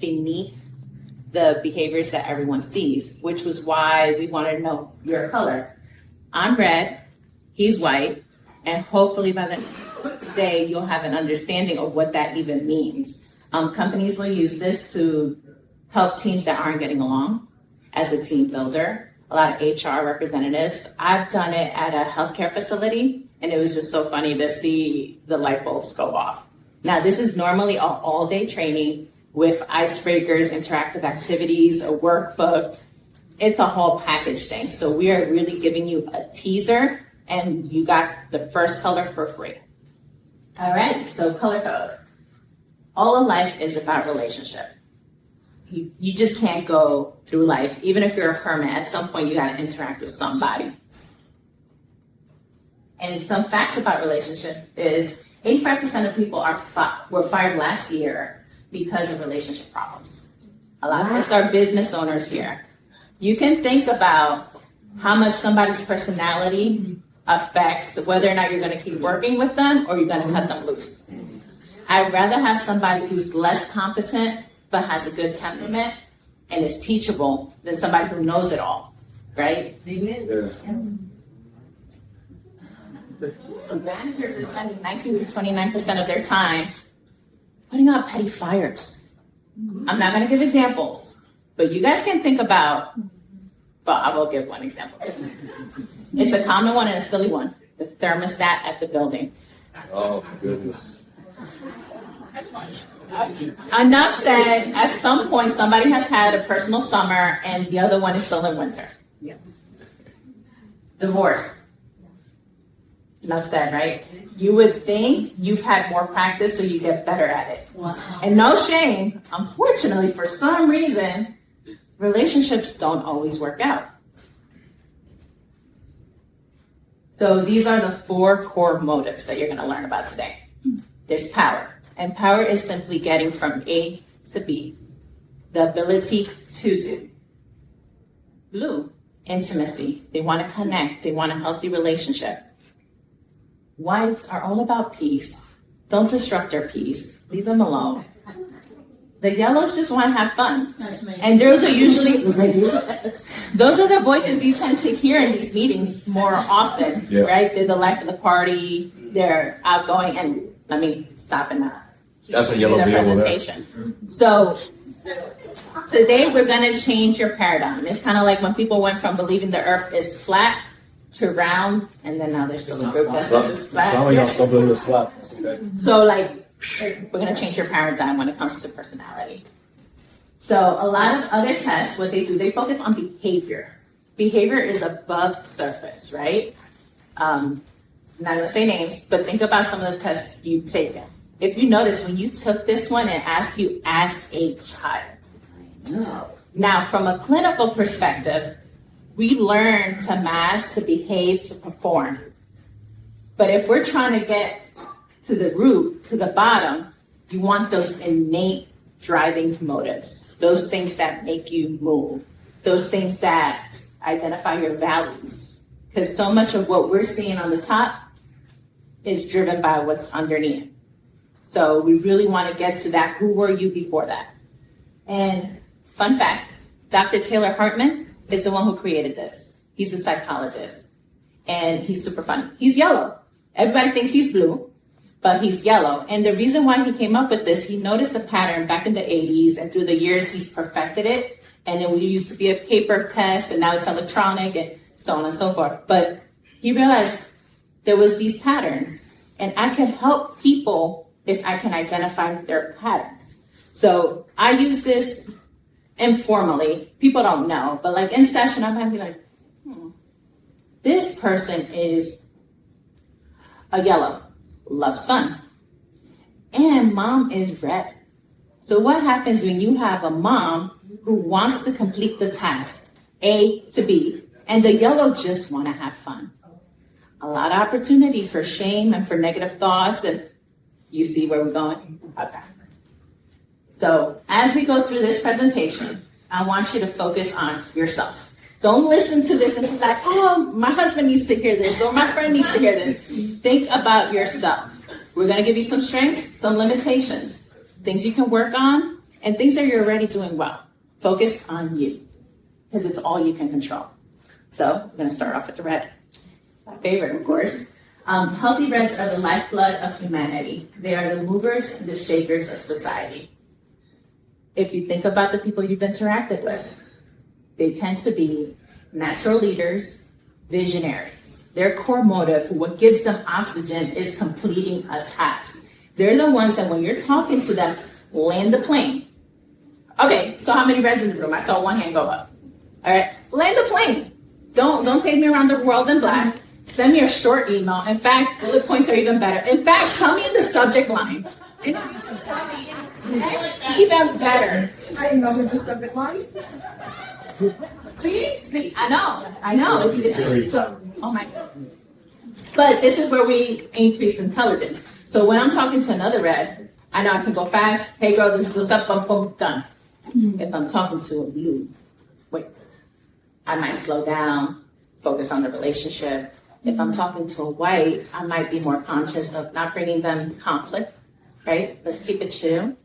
beneath the behaviors that everyone sees, which was why we wanted to know your color. I'm red, he's white, and hopefully by the end of the day, you'll have an understanding of what that even means. Companies will use this to help teams that aren't getting along as a team builder. A lot of HR representatives. I've done it at a healthcare facility, and it was just so funny to see the light bulbs go off. Now, this is normally an all-day training with icebreakers, interactive activities, a workbook. It's a whole package thing. So we are really giving you a teaser, and you got the first color for free. All right, so color code. All of life is about relationship. You just can't go through life. Even if you're a hermit, at some point you got to interact with somebody. And some facts about relationship is 85% of people were fired last year because of relationship problems. A lot of us are business owners here. You can think about how much somebody's personality affects whether or not you're going to keep working with them or you're going to cut them loose. I'd rather have somebody who's less competent but has a good temperament and is teachable than somebody who knows it all, right? Amen. So managers are spending 19 to 29% of their time putting out petty fires. I'm not going to give examples, but you guys can think about, well, I will give one example. It's a common one and a silly one, the thermostat at the building. Oh, goodness. Enough said, at some point, somebody has had a personal summer and the other one is still in winter. Yeah. Divorce. Enough said, right? You would think you've had more practice so you get better at it. Wow. And no shame, unfortunately, for some reason, relationships don't always work out. So these are the 4 core motives that you're going to learn about today. There's power. And power is simply getting from A to B. The ability to do. Blue, intimacy. They want to connect. They want a healthy relationship. Whites are all about peace. Don't disrupt their peace. Leave them alone. The yellows just want to have fun. And those are usually, those are the voices you tend to hear in these meetings more often, right? They're the life of the party. They're outgoing. And let me stop and that's a yellow presentation. So today we're going to change your paradigm. It's kind of like when people went from believing the earth is flat to round, and then now there's still a group that says it's flat. Some of y'all still believe it's flat. So like, we're going to change your paradigm when it comes to personality. So a lot of other tests, what they do, they focus on behavior. Behavior is above surface, right? I'm not going to say names, but think about some of the tests you've taken. If you notice, when you took this one, it asked you as a child. No. Now, from a clinical perspective, we learn to mask, to behave, to perform. But if we're trying to get to the root, to the bottom, you want those innate driving motives, those things that make you move, those things that identify your values. Because so much of what we're seeing on the top is driven by what's underneath. So we really want to get to that. Who were you before that? And fun fact, Dr. Taylor Hartman is the one who created this. He's a psychologist, and he's super fun. He's yellow. Everybody thinks he's blue, but he's yellow. And the reason why he came up with this, he noticed a pattern back in the 80s, and through the years, he's perfected it. And then we used to be a paper test, and now it's electronic, and so on and so forth. But he realized there was these patterns, and I can help people if I can identify their patterns. So I use this informally. People don't know, but like in session, I might be like, this person is a yellow, loves fun, and mom is red. So what happens when you have a mom who wants to complete the task, A to B, and the yellow just want to have fun? A lot of opportunity for shame and for negative thoughts, and you see where we're going? Okay. So as we go through this presentation, I want you to focus on yourself. Don't listen to this and be like, oh, my husband needs to hear this, or my friend needs to hear this. Think about yourself. We're going to give you some strengths, some limitations, things you can work on, and things that you're already doing well. Focus on you, because it's all you can control. So I'm going to start off with the red. My favorite, of course. Healthy reds are the lifeblood of humanity. They are the movers and the shakers of society. If you think about the people you've interacted with, they tend to be natural leaders, visionaries. Their core motive, what gives them oxygen, is completing a task. They're the ones that when you're talking to them, land the plane. Okay, so how many reds in the room? I saw one hand go up. All right, land the plane. Don't take me around the world in black. Send me a short email. In fact, bullet points are even better. In fact, tell me in the subject line. And if you can tell me even better. I know the subject line. See, I know. It's oh my God. But this is where we increase intelligence. So when I'm talking to another red, I know I can go fast. Hey girl, this is what's up, boom, boom, done. If I'm talking to a blue, wait, I might slow down, focus on the relationship. If I'm talking to a white, I might be more conscious of not bringing them conflict, right? Let's keep it chill.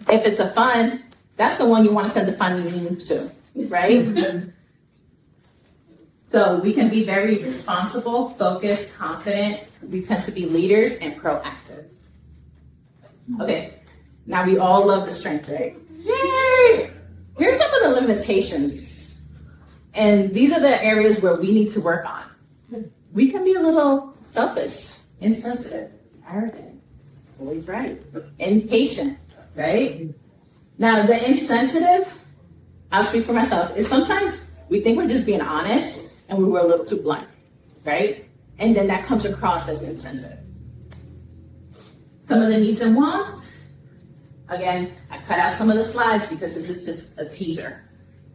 If it's a fun, that's the one you want to send the fun meme to, right? So we can be very responsible, focused, confident. We tend to be leaders and proactive. Okay, now we all love the strength, right? Yay! Here's some of the limitations. And these are the areas where we need to work on. We can be a little selfish, insensitive, arrogant, always right, impatient, right? Now, the insensitive, I'll speak for myself, is sometimes we think we're just being honest and we were a little too blunt, right? And then that comes across as insensitive. Some of the needs and wants, again, I cut out some of the slides because this is just a teaser.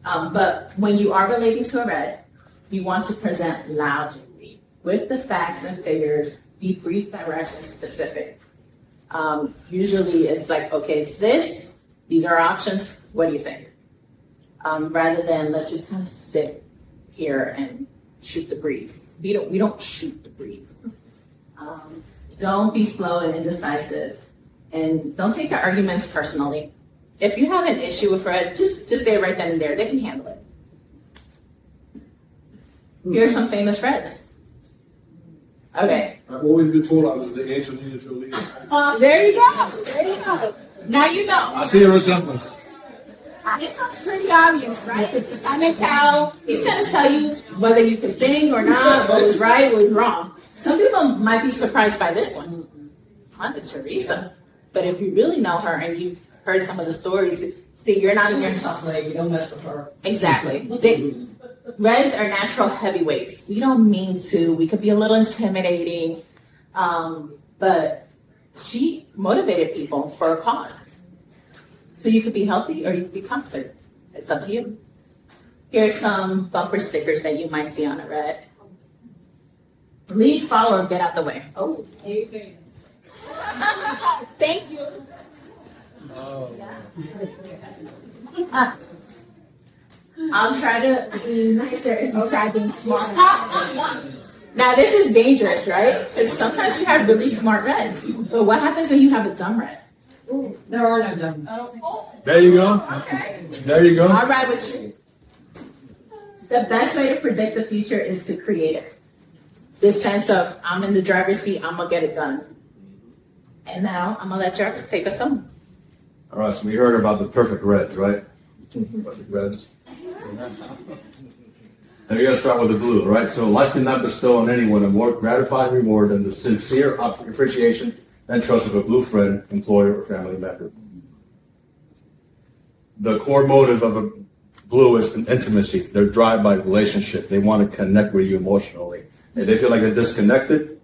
But when you are relating to a red, you want to present loudly with the facts and figures, be brief, direct, and specific. Usually it's like, okay, it's this, these are options, what do you think? Rather than let's just kind of sit here and shoot the breeze. We don't shoot the breeze. Don't be slow and indecisive, and don't take the arguments personally. If you have an issue with Fred, just say it right then and there. They can handle it. Here are some famous Reds. Okay. I've always been told I was the angel leader. There you go. There you go. Now you know. I see a resemblance. It's pretty obvious, right? Simon Cowell, he's going to tell you whether you can sing or not, what was right, what was wrong. Some people might be surprised by this one. Mother Teresa. But if you really know her and you've heard some of the stories, see, you're not in your Tough lady, don't mess with her. Exactly. Reds are natural heavyweights. We don't mean to. We could be a little intimidating. But she motivated people for a cause. So you could be healthy or you could be toxic. It's up to you. Here's some bumper stickers that you might see on a red. Lead, follow, or get out the way. Oh. Thank you. I'll try to be nicer if you try being smart. Now this is dangerous, right? Because sometimes you have really smart reds. But what happens when you have a dumb red? There are no dumb. There you go. Okay. There you go. I'll ride with you. The best way to predict the future is to create it. This sense of, I'm in the driver's seat, I'm going to get it done. And now, I'm going to let Jarvis take us home. All right, so we heard about the perfect reds, right? Perfect reds. And we're going to start with the blue, right? So life cannot bestow on anyone a more gratifying reward than the sincere appreciation and trust of a blue friend, employer, or family member. The core motive of a blue is an intimacy. They're driven by relationship. They want to connect with you emotionally. If they feel like they're disconnected,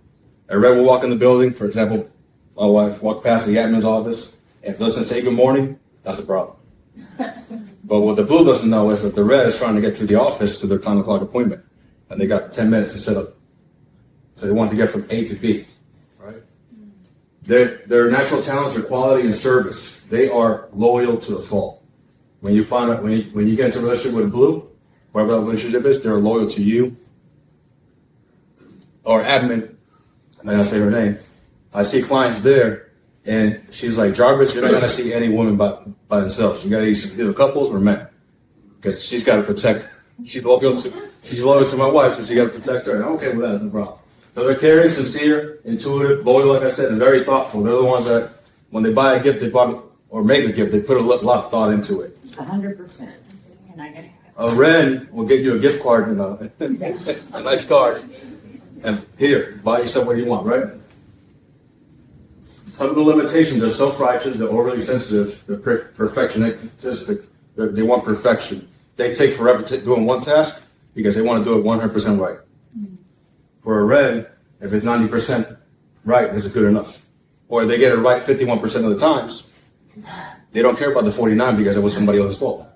a red will walk in the building. For example, my wife walked past the admin's office. If doesn't say good morning, that's a problem. But what the blue doesn't know is that the red is trying to get to the office to their 10 o'clock appointment. And they got 10 minutes to set up. So they want to get from A to B. Right? Their natural talents are quality and service. They are loyal to a fault. When you find out, when you get into a relationship with a blue, whatever that relationship is, they're loyal to you. Or admin, and then I say her name. I see clients there, And she's like, Jarvis, you're not gonna see any woman by themselves. You gotta either couples or men, because she's got to protect. She's loyal to my wife, so she got to protect her. And I'm okay with that, no problem. So they're caring, sincere, intuitive, loyal, like I said, and very thoughtful. They're the ones that, when they buy a gift, or make a gift, they put a lot of thought into it. 100%. Can I get it? A Ren will get you a gift card and a nice card. And here, buy yourself what you want, right? Some of the limitations are self-righteous, they're overly sensitive, they're perfectionistic, they want perfection. They take forever doing one task because they want to do it 100% right. For a Ren, if it's 90% right, is it good enough? Or they get it right 51% of the times, they don't care about the 49 because it was somebody else's fault.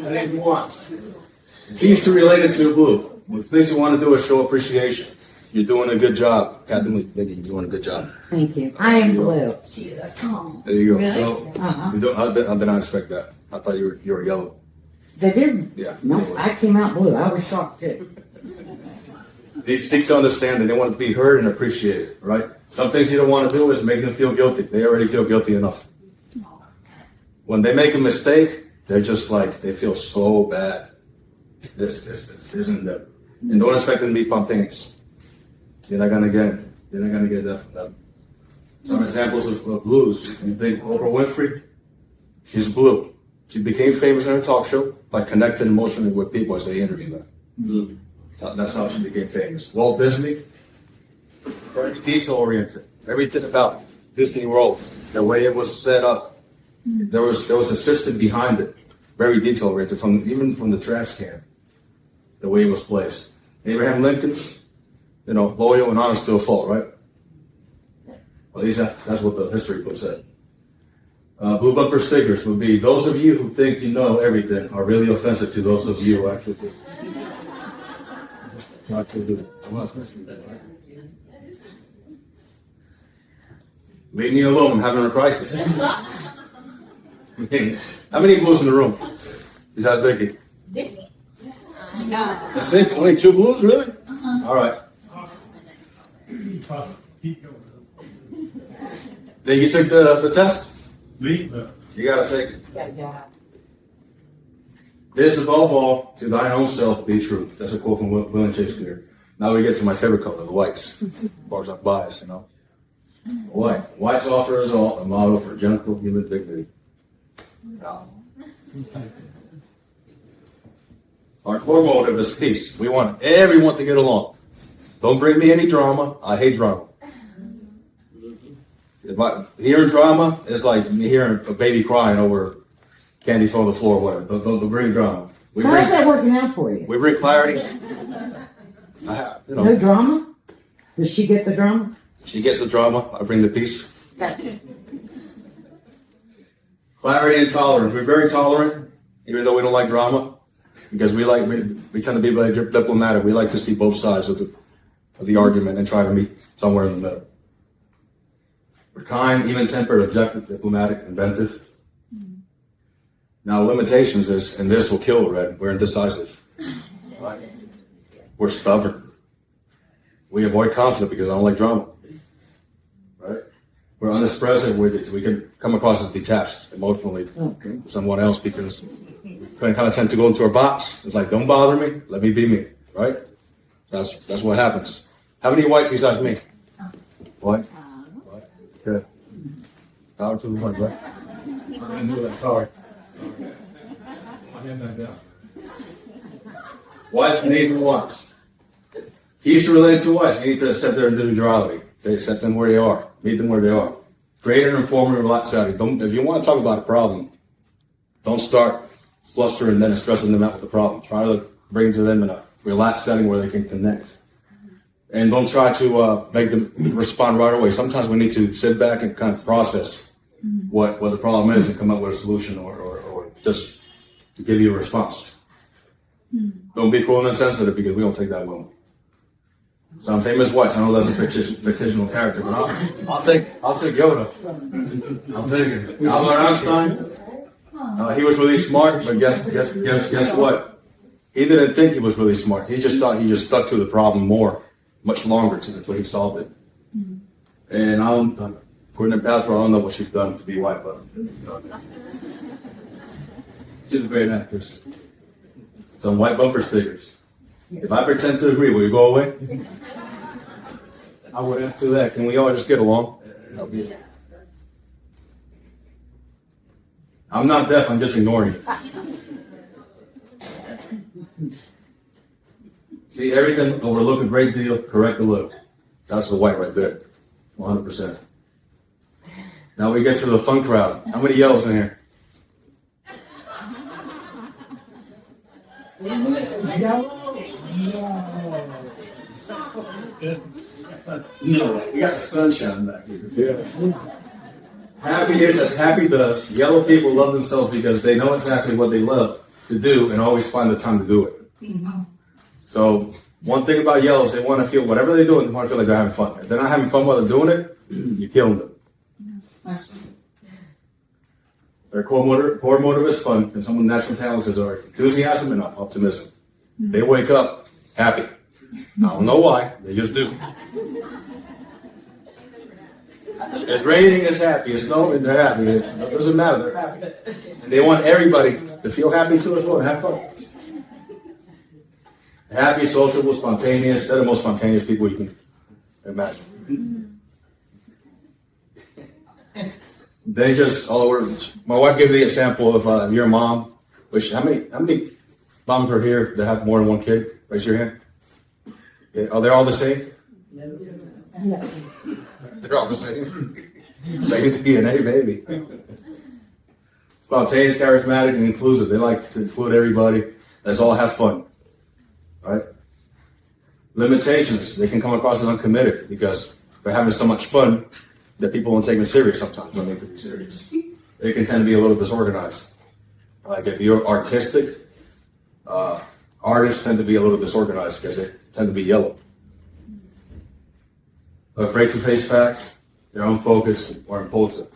Anything you want. Keys to relate it to the blue. What things you want to do is show appreciation. You're doing a good job. Captain Lee, you're doing a good job. Thank you. I am blue. There you go. Really? So, I did not expect that. I thought you were yellow. Did you? Yeah. No, I came out blue. I was shocked too. They seek to understand and they want to be heard and appreciated, right? Some things you don't want to do is make them feel guilty. They already feel guilty enough. When they make a mistake, they're just like, they feel so bad. This isn't them. And don't expect them to be spontaneous. You're not gonna get that from them. Some examples of blues. You think Oprah Winfrey? She's blue. She became famous in her talk show by connecting emotionally with people as they interviewed her. Mm-hmm. That's how she became famous. Walt Disney, very detail oriented. Everything about Disney World, the way it was set up, there was a system behind it. Very detail oriented, even from the trash can, the way it was placed. Abraham Lincoln, loyal and honest to a fault, right? At least that's what the history books said. Blue bumper stickers would be, those of you who think you know everything are really offensive to those of you who actually do. Not to do. I'm not offensive, right? Leave me alone, I'm having a crisis. How many blues in the room? Is that Vicky? No. That's it? 22 blues, really? All right. Then you took the test? You gotta take it. Yeah. This above all, to thine own self be true. That's a quote from William Shakespeare. Now we get to my favorite color, the whites. As far as I'm biased, White. Whites offer us all a model for gentle human dignity. No. Our core motive is peace. We want everyone to get along. Don't bring me any drama. I hate drama. If hearing drama, it's like me hearing a baby crying over candy from the floor or whatever. Don't bring drama. How's that working out for you? We bring clarity. No drama? Does she get the drama? She gets the drama. I bring the peace. Clarity and tolerance. We're very tolerant, even though we don't like drama, because we tend to be very diplomatic. We like to see both sides of the argument and try to meet somewhere in the middle. We're kind, even-tempered, objective, diplomatic, inventive. Now, limitations is, and this will kill Red, we're indecisive. Right? We're stubborn. We avoid conflict because I don't like drama. Right? We're unexpressive. We can come across as detached emotionally from someone else because we kind of tend to go into our box. It's like, don't bother me. Let me be me. Right? That's what happens. How many whites besides me? What? Good. Power to the one, right? I didn't do that. Sorry. Whites need the ones. Keys to relate to whites. You need to accept their individuality. They accept them where they are. Meet them where they are. Create an informative, relaxed setting. If you want to talk about a problem, don't start flustering and then stressing them out with the problem. Try to bring to them in a relaxed setting where they can connect. And don't try to make them respond right away. Sometimes we need to sit back and kind of process what the problem is and come up with a solution or just to give you a response. Don't be cruel and insensitive because we don't take that well. Some famous whites. I know that's a fictional character, but I'll take Yoda. I'll take him. Albert Einstein. He was really smart, but guess what? He didn't think he was really smart. He just thought he just stuck to the problem more much longer until he solved it. And according to Pastor, I don't know what she's done to be white, but she's a great actress. Some white bumper stickers. If I pretend to agree, will you go away? I would after that. Can we all just get along? I'm not deaf, I'm just ignoring you. See, everything overlook a great deal, correct a little. That's the white right there. 100%. Now we get to the fun crowd. How many yellows in here? No. We got the sunshine back here. Yeah. Happy is as happy does. Yellow people love themselves because they know exactly what they love to do and always find the time to do it. So one thing about yellows, they want to feel whatever they do, they want to feel like they're having fun. If they're not having fun while they're doing it, you're killing them. Their core motive is fun, and some of the natural talents are enthusiasm and optimism. They wake up happy. I don't know why, they just do. It's raining, it's happy. It's snowing, they're happy. It doesn't matter, they're happy. And they want everybody to feel happy too as well, and have fun. Happy, sociable, spontaneous. They're the most spontaneous people you can imagine. They just all over. My wife gave the example of your mom. Which how many moms are here that have more than one kid? Raise your hand. Yeah, are they all the same? They're all the same. Same DNA, baby. Spontaneous, charismatic, and inclusive. They like to include everybody. Let's all have fun. Right? Limitations. They can come across as uncommitted because they're having so much fun that people won't take them serious sometimes when they can be serious. They can tend to be a little disorganized. Like if you're artistic, artists tend to be a little disorganized because they tend to be yellow. Afraid to face facts, they're unfocused or impulsive.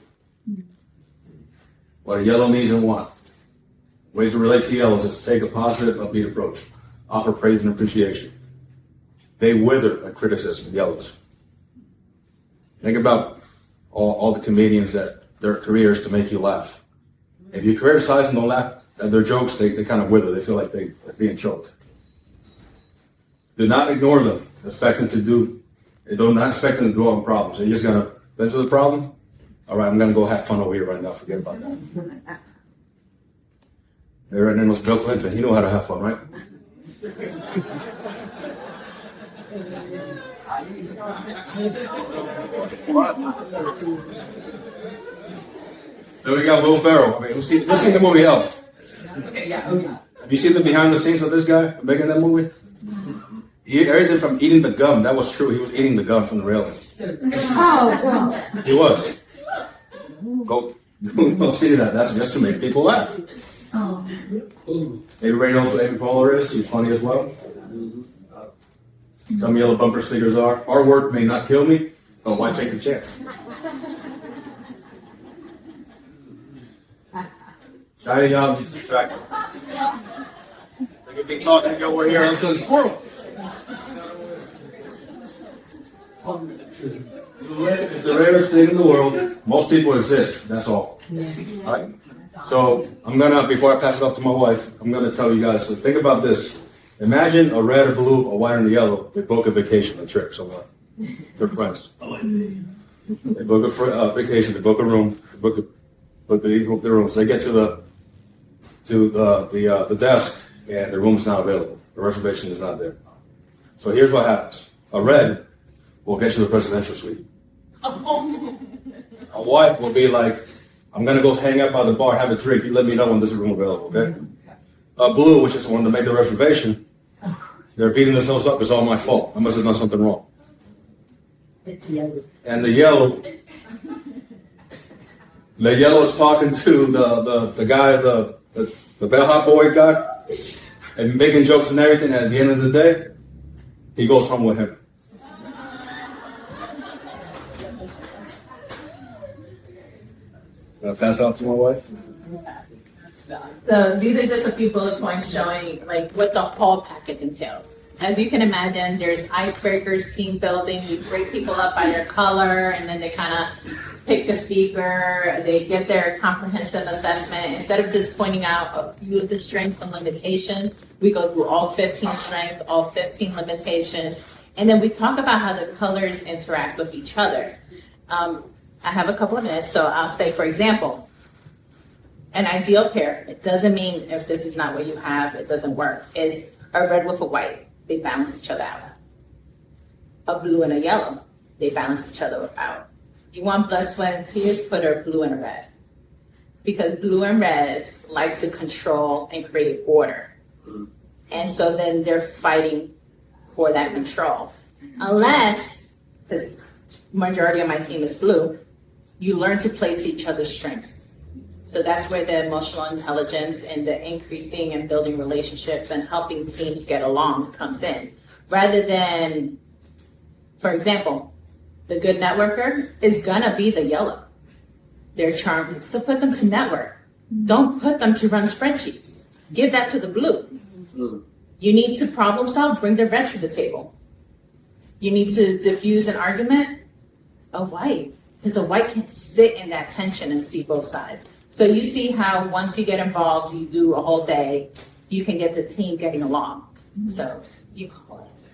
What a yellow needs and want. Ways to relate to yellows is take a positive, upbeat approach. Offer praise and appreciation. They wither at criticism, yellows. Think about all the comedians that their career is to make you laugh. If you criticize them, don't laugh at their jokes, they kind of wither. They feel like they're being choked. Do not ignore them. Expect them to do. Do not expect them to dwell on problems. They're just gonna. That's the problem. All right, I'm gonna go have fun over here right now. Forget about that. Their name was Bill Clinton. He knew how to have fun, right? Then we got Will Ferrell. I mean, who's seen the movie Elf? Okay, yeah, oh yeah. Have you seen the behind the scenes of this guy making that movie? Everything from eating the gum. That was true. He was eating the gum from the railing. Oh, God. He was. Go see that. That's just to make people laugh. Everybody knows who Amy Poehler is. She's funny as well. Some yellow bumper stickers are. Our work may not kill me, but why take a chance? Shiny objects distract me. They could be talking over here and some squirrel. It's the rarest thing in the world. Most people exist. That's all. All right. So I'm gonna, before I pass it off to my wife, I'm gonna tell you guys. So think about this. Imagine a red, a blue, a white, and a yellow. They book a vacation, a trip somewhere. They're friends. They book a vacation. They book a room. They book the rooms. They get to the desk, and the room is not available. The reservation is not there. So here's what happens. A red will get you the presidential suite. A white will be like, I'm going to go hang out by the bar, have a drink. You let me know when there's a room available, okay? A blue, which is the one to make the reservation, they're beating themselves up. It's all my fault. I must have done something wrong. And the yellow is talking to the guy, the bellhop boy guy, and making jokes and everything. And at the end of the day, he goes home with him. Can I pass it off to my wife? So these are just a few bullet points showing like what the whole package entails. as you can imagine, there's icebreakers, team building. You break people up by their color, and then they kind of pick the speaker. They get their comprehensive assessment. Instead of just pointing out a few of the strengths and limitations, we go through all 15 strengths, all 15 limitations, and then we talk about how the colors interact with each other. I have a couple of minutes, so I'll say, for example, an ideal pair, it doesn't mean if this is not what you have, it doesn't work, is a red with a white. They balance each other out. A blue and a yellow, they balance each other out. You want blood, sweat, and tears, put a blue and a red. Because blue and reds like to control and create order. And so then they're fighting for that control. Unless, because majority of my team is blue, you learn to play to each other's strengths. So that's where the emotional intelligence and the increasing and building relationships and helping teams get along comes in. Rather than, for example, the good networker is gonna be the yellow. They're charming, so put them to network. Don't put them to run spreadsheets. Give that to the blue. You need to problem solve, bring the red to the table. You need to diffuse an argument, a white. Because a white can sit in that tension and see both sides. So you see how once you get involved, you do a whole day, you can get the team getting along. So you call us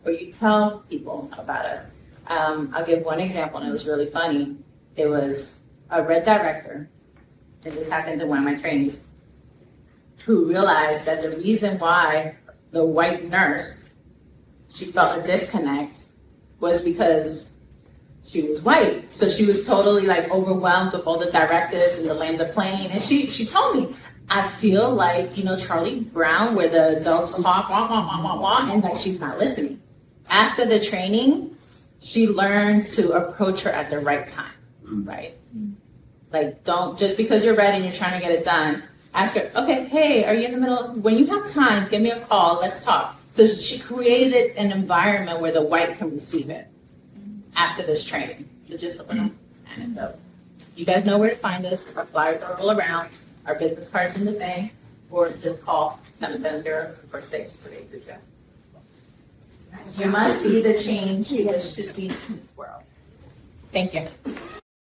or you tell people about us. I'll give one example, and it was really funny. It was a red director, and this happened to one of my trainees, who realized that the reason why the white nurse, she felt a disconnect was because she was white. So she was totally like overwhelmed with all the directives and the land of the plane. And she told me, I feel like, Charlie Brown, where the adults talk, wah, wah, wah, wah, wah, and like she's not listening. After the training, she learned to approach her at the right time, right? Like, don't, just because you're red and you're trying to get it done, ask her, okay, hey, are you in the middle? When you have time, give me a call, let's talk. So she created an environment where the white can receive it after this training. So just a little anecdote. You guys know where to find us. Our flyers are all around. Our business cards in the bank. Or just call 770-446-3822. You must be the change you wish to see in this world. Thank you.